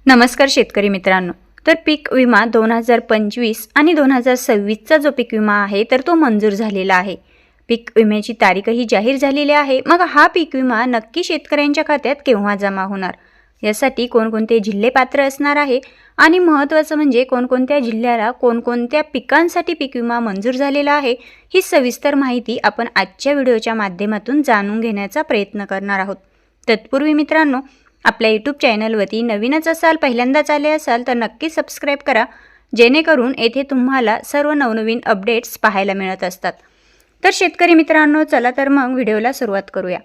नमस्कार शेतकरी मित्रांनो। तर पीक विमा 2025 आणि 2026चा जो पीक विमा आहे तर तो मंजूर झालेला आहे। पीक विम्याची तारीखही जाहीर झालेली आहे। मग हा पीक विमा नक्की शेतकऱ्यांच्या खात्यात केव्हा जमा होणार, यासाठी कोणकोणते जिल्हे पात्र असणार आहे आणि महत्त्वाचं म्हणजे कोणकोणत्या जिल्ह्याला कोणकोणत्या पिकांसाठी पीक विमा मंजूर झालेला आहे, ही सविस्तर माहिती आपण आजच्या व्हिडिओच्या माध्यमातून जाणून घेण्याचा प्रयत्न करणार आहोत। तत्पूर्वी मित्रांनो, आपल्या यूट्यूब चॅनलवरती नवीनच असाल, पहिल्यांदाच आले असाल तर नक्की सबस्क्राईब करा, जेणेकरून येथे तुम्हाला सर्व नवनवीन अपडेट्स पाहायला मिळत असतात। तर शेतकरी मित्रांनो, चला तर मग व्हिडिओला सुरुवात करूया।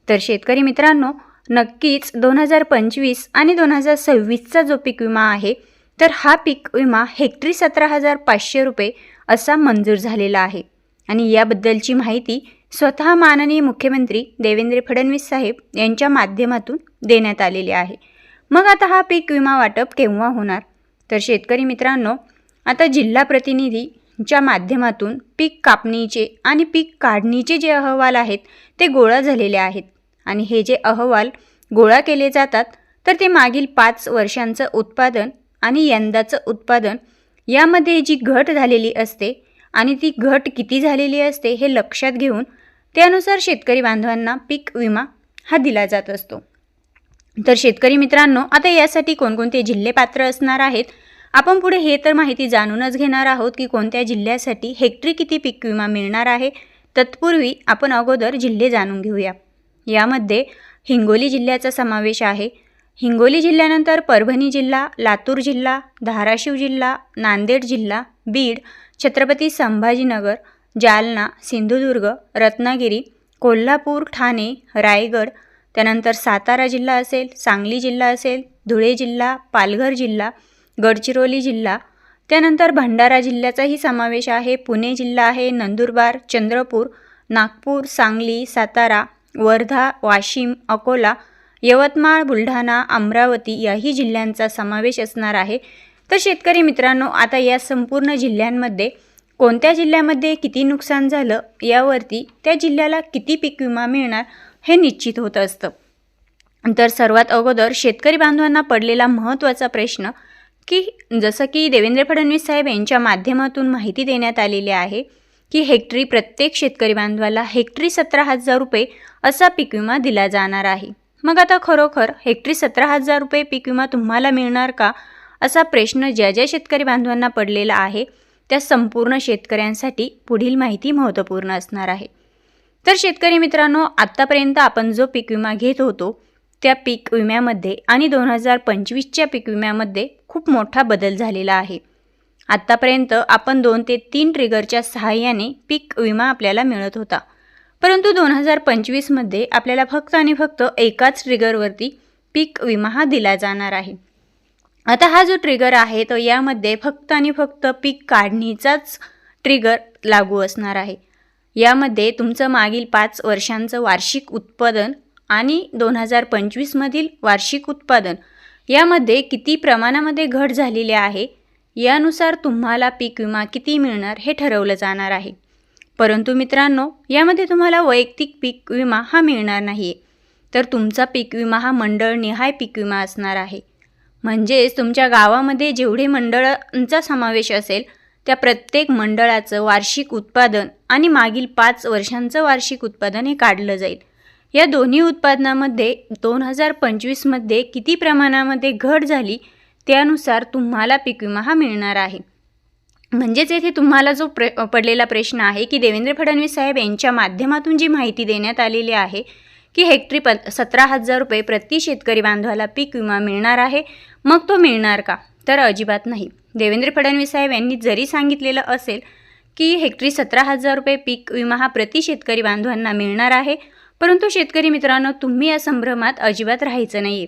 तर शेतकरी मित्रांनो, नक्कीच 2025 आणि 2026चा जो पीक विमा आहे तर हा पीक विमा हेक्टरी 17,500 रुपये असा मंजूर झालेला आहे आणि याबद्दलची माहिती स्वतः माननीय मुख्यमंत्री देवेंद्र फडणवीस साहेब यांच्या माध्यमातून देण्यात आलेले आहे। मग आता हा पीक विमा वाटप केव्हा होणार, तर शेतकरी मित्रांनो, आता जिल्हा प्रतिनिधीच्या माध्यमातून पीक कापणीचे आणि पीक काढणीचे जे अहवाल आहेत ते गोळा झालेले आहेत आणि हे जे अहवाल गोळा केले जातात तर ते मागील 5 वर्षांचं उत्पादन आणि यंदाचं उत्पादन यामध्ये जी घट झालेली असते आणि ती घट किती झालेली असते हे लक्षात घेऊन त्यानुसार शेतकरी बांधवांना पीक विमा हा दिला जात असतो। तर शेतकरी मित्रांनो, आता यासाठी कोणकोणते जिल्हे पात्र असणार आहेत, आपण पुढे हे तर माहिती जाणूनच घेणार आहोत की कोणत्या जिल्ह्यासाठी हेक्टरी किती पीक विमा मिळणार आहे। तत्पूर्वी आपण अगोदर जिल्हे जाणून घेऊया। यामध्ये हिंगोली जिल्ह्याचा समावेश आहे। हिंगोली जिल्ह्यानंतर परभणी जिल्हा, लातूर जिल्हा, धाराशिव जिल्हा, नांदेड जिल्हा, बीड, छत्रपती संभाजीनगर, जालना, सिंधुदुर्ग, रत्नागिरी, कोल्हापूर, ठाणे, रायगड, त्यानंतर सातारा जिल्हा असेल, सांगली जिल्हा असेल, धुळे जिल्हा, पालघर जिल्हा, गडचिरोली जिल्हा, त्यानंतर भंडारा जिल्ह्याचाही समावेश आहे। पुणे जिल्हा आहे, नंदुरबार, चंद्रपूर, नागपूर, सांगली, सातारा, वर्धा, वाशिम, अकोला, यवतमाळ, बुलढाणा, अमरावती याही जिल्ह्यांचा समावेश असणार आहे। तर शेतकरी मित्रांनो, आता या संपूर्ण जिल्ह्यांमध्ये कोणत्या जिल्ह्यामध्ये किती नुकसान झालं यावरती त्या जिल्ह्याला किती पीक विमा मिळणार हे निश्चित होत असतं। तर सर्वात अगोदर शेतकरी बांधवांना पडलेला महत्त्वाचा प्रश्न की जसं की देवेंद्र फडणवीस साहेब यांच्या माध्यमातून माहिती देण्यात आलेली आहे की हेक्टरी प्रत्येक शेतकरी बांधवाला हेक्टरी 17,000 रुपये असा पीक विमा दिला जाणार आहे। मग आता खरोखर हेक्टरी 17,000 रुपये पीक विमा तुम्हाला मिळणार का, असा प्रश्न ज्या ज्या शेतकरी बांधवांना पडलेला आहे त्या संपूर्ण शेतकऱ्यांसाठी पुढील माहिती महत्त्वपूर्ण असणार आहे। तर शेतकरी मित्रांनो, आत्तापर्यंत आपण जो पीक विमा घेत होतो त्या पीक विम्यामध्ये आणि 2025च्या पीक विम्यामध्ये खूप मोठा बदल झालेला आहे। आत्तापर्यंत आपण 2 ते 3 ट्रिगरच्या सहाय्याने पीक विमा आपल्याला मिळत होता, परंतु 2025मध्ये आपल्याला फक्त आणि फक्त एकाच ट्रिगरवरती पीक विमा हा दिला जाणार आहे। आता हा जो ट्रिगर आहे तो यामध्ये फक्त आणि फक्त पीक काढणीचाच ट्रिगर लागू असणार आहे। यामध्ये तुमचं मागील 5 वर्षांचं वार्षिक उत्पादन आणि 2025मधील वार्षिक उत्पादन यामध्ये किती प्रमाणामध्ये घट झालेली आहे यानुसार तुम्हाला पीक विमा किती मिळणार हे ठरवलं जाणार आहे। परंतु मित्रांनो, यामध्ये तुम्हाला वैयक्तिक पीक विमा हा मिळणार नाही आहे, तर तुमचा पीक विमा हा मंडळनिहाय पीक विमा असणार आहे। म्हणजेच तुमच्या गावामध्ये जेवढे मंडळांचा समावेश असेल त्या प्रत्येक मंडळाचं वार्षिक उत्पादन आणि मागील 5 वर्षांचं वार्षिक उत्पादन हे काढलं जाईल। या दोन्ही उत्पादनामध्ये 2025मध्ये किती प्रमाणामध्ये घट झाली त्यानुसार तुम्हाला पीक विमा हा मिळणार आहे। म्हणजेच येथे तुम्हाला जो पडलेला प्रश्न आहे की देवेंद्र फडणवीस साहेब यांच्या माध्यमातून जी माहिती देण्यात आलेली आहे की हेक्टरी 17,000 रुपये प्रति शेतकरी बांधवाला पीक विमा मिळणार आहे, मग तो मिळणार का, तर अजिबात नाही। देवेंद्र फडणवीस साहेब यांनी जरी सांगितलेलं असेल की हेक्टरी 17,000 रुपये पीक विमा हा प्रति शेतकरी बांधवांना मिळणार आहे, परंतु शेतकरी मित्रांनो, तुम्ही या संभ्रमात अजिबात राहायचं नाही आहे,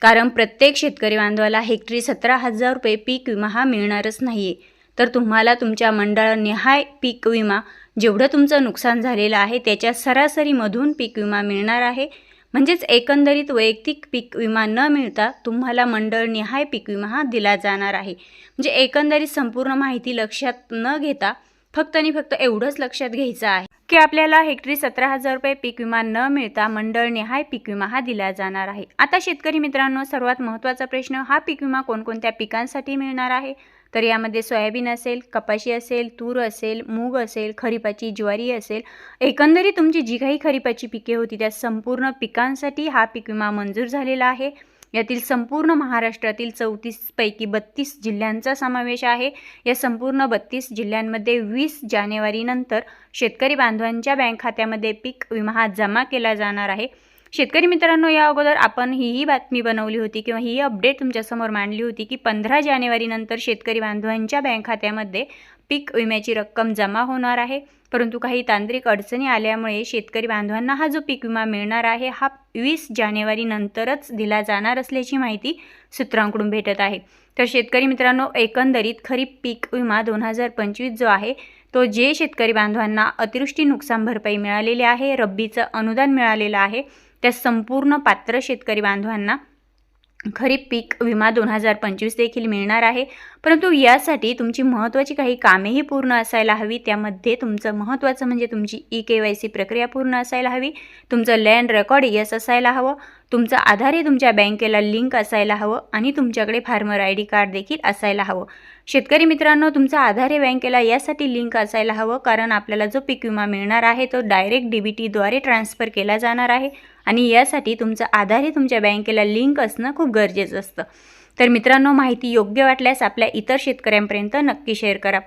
कारण प्रत्येक शेतकरी बांधवाला हेक्टरी 17,000 रुपये पीक विमा हा मिळणारच नाही आहे। तर तुम्हाला तुमच्या मंडळनिहाय पीक विमा जेवढं तुमचं नुकसान झालेलं आहे त्याच्या सरासरीमधून पीक विमा मिळणार आहे। म्हणजेच एकंदरीत वैयक्तिक पीक विमा न मिळता तुम्हाला मंडळनिहाय पीक विमा हा दिला जाणार आहे। म्हणजे एकंदरीत संपूर्ण माहिती लक्षात न घेता फक्त आणि फक्त एवढंच लक्षात घ्यायचं आहे की आपल्याला हेक्टरी 17,000 रुपये पीक विमा न मिळता मंडळनिहाय पीक विमा हा दिला जाणार आहे। आता शेतकरी मित्रांनो, सर्वात महत्त्वाचा प्रश्न, हा पीक विमा कोणकोणत्या पिकांसाठी मिळणार आहे? तर यामध्ये सोयाबीन असेल, कपाशी असेल, तूर असेल, मूग असेल, खरीपाची ज्वारी असेल, एकंदरीत तुमची जी काही खरीपाची पिके होती त्या संपूर्ण पिकांसाठी हा पीक विमा मंजूर झालेला आहे। यातील संपूर्ण महाराष्ट्रातील 34 पैकी 32 जिल्ह्यांचा समावेश आहे। या संपूर्ण 32 जिल्ह्यांमध्ये 20 जानेवारीनंतर शेतकरी बांधवांच्या बँक खात्यामध्ये पीक विमा हा जमा केला जाणार आहे। शेतकरी मित्रांनो, या अगोदर आपण ही बातमी बनवली होती किंवा ही अपडेट तुमच्यासमोर मांडली होती की 15 जानेवारीनंतर शेतकरी बांधवांच्या बँक खात्यामध्ये पीक विम्याची रक्कम जमा होणार आहे। परंतु काही तांत्रिक अडचणी आल्यामुळे शेतकरी बांधवांना हा जो पीक विमा मिळणार आहे हा 20 जानेवारीनंतरच दिला जाणार असल्याची माहिती सूत्रांकडून भेटत आहे। तर शेतकरी मित्रांनो, एकंदरीत खरीप पीक विमा 2025 जो आहे तो जे शेतकरी बांधवांना अतिवृष्टी नुकसान भरपाई मिळालेली आहे, रब्बीचं अनुदान मिळालेलं आहे, त्या संपूर्ण पात्र शेतकरी बांधवांना खरीप पीक विमा 2025 देखील मिळणार आहे। परंतु यासाठी तुमची महत्त्वाची काही कामेही पूर्ण असायला हवी। त्यामध्ये तुमचं महत्त्वाचं म्हणजे तुमची KYC प्रक्रिया पूर्ण असायला हवी, तुमचं लँड रेकॉर्ड यस असायला हवं, तुमचं आधार हे तुमच्या बँकेला लिंक असायला हवं आणि तुमच्याकडे फार्मर ID कार्ड देखील असायला हवं। शेतकरी मित्रांनो, तुमचा आधार हे बँकेला यासाठी लिंक असायला हवं कारण आपल्याला जो पीक विमा मिळणार आहे तो डायरेक्ट DBT द्वारे ट्रान्सफर केला जाणार आहे आणि यासाठी तुमचं आधार हे तुमच्या बँकेला लिंक असणं खूप गरजेचं असतं। तर मित्रांनो, माहिती योग्य वाटल्यास आपल्या इतर शेतकऱ्यांपर्यंत नक्की शेअर करा।